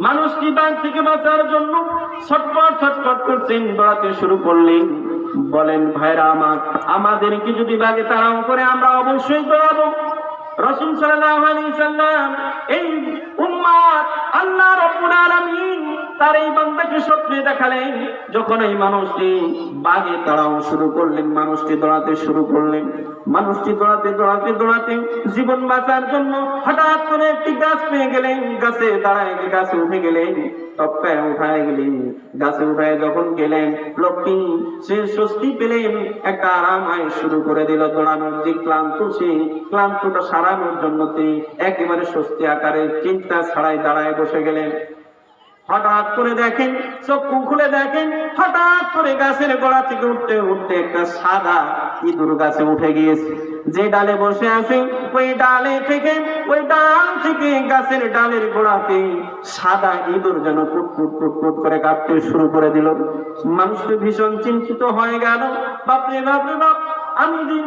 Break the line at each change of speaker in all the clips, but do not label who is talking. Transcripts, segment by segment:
মানুষটি বাঘ থেকে বাঁচার জন্য ছটফট ছটফট করছেন, দৌড়াতে শুরু করলেন। বলেন ভাইরা আমার, আমাদেরকে যদি বাঘে তাড়াও করে আমরা অবশ্যই দৌড়াবো। রাসূল সাল্লাল্লাহু আলাইহি সাল্লাম এই উম্মাত আল্লাহ রাব্বুল আলামিন তার এই বান্দাকে স্বপ্নে দেখালেন। যখন এই মানুষটি বাঘে তাড়াও শুরু করলেন, মানুষটি দৌড়াতে শুরু করলেন। মানুষটি দৌড়াতে দৌড়াতে দৌড়াতে জীবন বাঁচার জন্য হঠাৎ করে একটি গাছ পেয়ে গেলেন। গাছে দাঁড়ায় গাছে উঠে গেলেন, তপ্পায় উঠায় গেলেন। গাছে উঠায় যখন গেলেন, লোকটি সে স্বস্তি পেলেন, একটা আরাম আয় শুরু করে দিল। দৌড়ানোর যে ক্লান্ত, সে ক্লান্তটা সারানোর জন্য তিনি একেবারে স্বস্তি আকারে চিন্তা ছাড়াই দাঁড়ায় বসে গেলেন। হঠাৎ করে দেখেন, চক্ষু খুলে দেখেন, হঠাৎ করে গাছের গোড়া থেকে উঠতে উঠতে একটা সাদা ইঁদুর গাছে উঠে গিয়েছে। যে ডালে বসে আছে ওই ডাল থেকে গাছের ডালের গোড়াতে সাদা ইঁদুর যেন কুটকুট কুটকুট করে কাঁপতে শুরু করে দিল। মানুষটি ভীষণ চিন্তিত হয়ে গেল। বাপরে বাপরে বাপ, আমি যে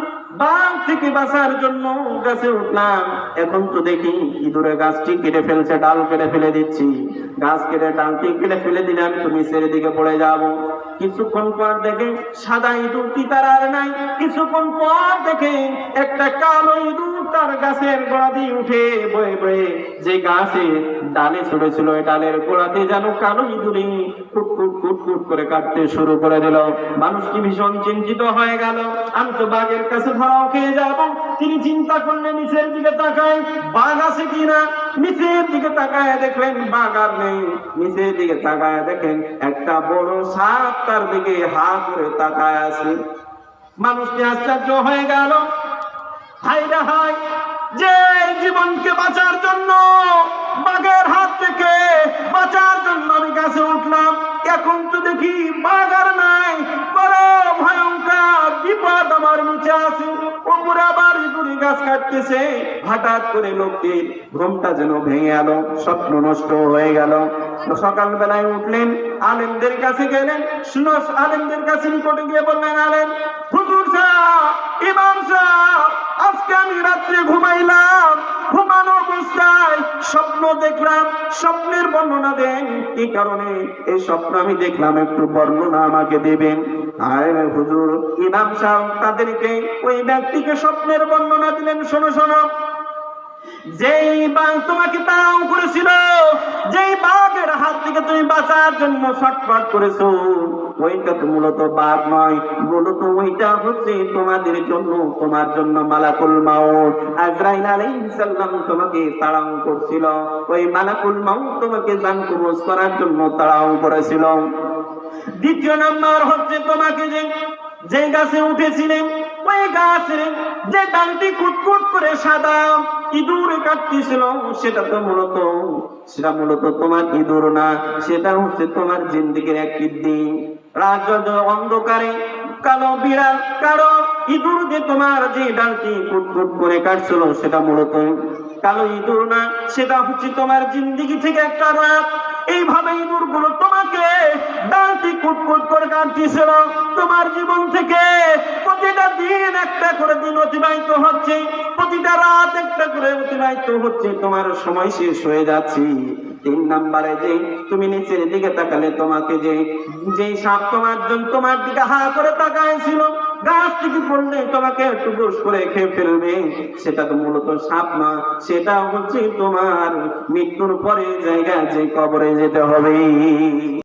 বাঘ থেকে বাঁচার জন্য গাছে উঠলাম, এখন তো দেখি ইঁদুরে গাছটি কেটে ফেলছে, ডাল কেটে ফেলে দিচ্ছি। গাছ কেটে ডালটি কেটে ফেলে দিলে আমি তো নিচের দিকে পড়ে যাব। কিছুক্ষণ পর দেখে সাদা ইঁদুরটি তার আর নাই। কিছুক্ষণ পর দেখে একটা কালো ইঁদুর তার গাছের গোড়া দিয়ে উঠে বয়ে বয়ে যে গাছে ডালে চড়েছিল, ওই ডালের গোড়াতে যেন কালো ইঁদুরে কুটকুট কুটকুট করে কাটতে শুরু করে দিল। মানুষটি ভীষণ চিন্তিত হয়ে গেল, আমি তো বাঘের কাছে ধরাও খেয়ে যাব। তিনি চিন্তা করলেন, নিচের দিকে তাকায় বাঘ আছে কিনা। নিচের দিকে তাকায় দেখলেন বাঘ আর নেই। নিচের দিকে তাকায় দেখেন একটা বড় সাপ তার দিকে হা করে তাকায় আছে। মানুষটি আশ্চর্য হয়ে গেল, হায় রে হায়, যে জীবনকে বাঁচার জন্য, বাঘের হাত থেকে বাঁচার জন্য আমি গাছে উঠলাম, এখন তো দেখি বাঘ আর নাই। বড় ভয়ঙ্কর বিপদ আমার নিচে আছে। ওপরে আবার ইঁদুরে গাছ কাটতেছে। হঠাৎ করে লোকটির ঘুমটা যেন ভেঙে গেল, স্বপ্ন নষ্ট হয়ে গেল। সকালবেলায় উঠলেন, আলেমদের কাছে গেলেন। আলেমদের কাছে নিকটে গিয়ে বললেন, আলেম হুজুর সাহেব, ইমাম সাহেব, আজকে আমি রাত্রে ঘুমাইলাম, ঘুমানো অবস্থায় স্বপ্ন দেখলাম। স্বপ্নের বর্ণনা দেন, কি কারণে এই স্বপ্ন আমি দেখলাম, একটু বর্ণনা আমাকে দেবেন। আরে হুজুর, ইমাম সাহেব তাদেরকে ওই ব্যক্তিকে স্বপ্নের বর্ণনা দিলেন। শোনো শোনো, যেই বাঘ তোমাকে তাড়াও করেছিল, যেই বাঘের হাত থেকে তুমি বাঁচার জন্য ছটফট করেছো, ওইটা তো মূলত বাঘ নয়, মূলত ওইটা হচ্ছে তোমাদের জন্য, তোমার জন্য মালাকুল মাউত আজরাইল আলাইহিস সালাম তোমাকে তাড়াও করছিল। ওই মালাকুল মাউত তোমাকে জান কবজ করার জন্য তাড়াও করেছিল। দ্বিতীয় নাম্বার হচ্ছে, তোমাকে যে গাছে উঠেছিলেন, ওই গাছের যে ডালটি কুটকুট করে সাদা ইঁদুরে কাটতেছিল, সেটা মূলত তোমার ইঁদুর না, সেটা হচ্ছে তোমার জিন্দেগির একটি দিন। রাত অন্ধকারে কালো বিড়াল, কালো ইঁদুর যে তোমার যে ডালটি কুটকুট করে কাটছিল, সেটা মূলত কালো ইঁদুর না, সেটা হচ্ছে তোমার জিন্দেগি থেকে একটা রাত। এইভাবে ইঁদুর গুলো তোমাকে ডালটি কুটকুট করে কাটতেছিল। তোমার জীবন থেকে প্রতিটা দিন একটা করে দিন অতিবাহিত হচ্ছে, প্রতিটা রাত একটা করে অতিবাহিত হচ্ছে, তোমার সময় শেষ হয়ে যাচ্ছে। 3 নম্বরে যে তুমি নিচের দিকে তাকালে, তোমাকে যে সাপ তোমার দিকে হা করে তাকায়ছিল, গাছ থেকে পড়লে তোমাকে টুকুস করে খেয়ে ফেলবে, সেটা তো মূলত সাপ না, সেটা হচ্ছে তোমার মৃত্যুর পরে জায়গা, যে কবরে যেতে হবে।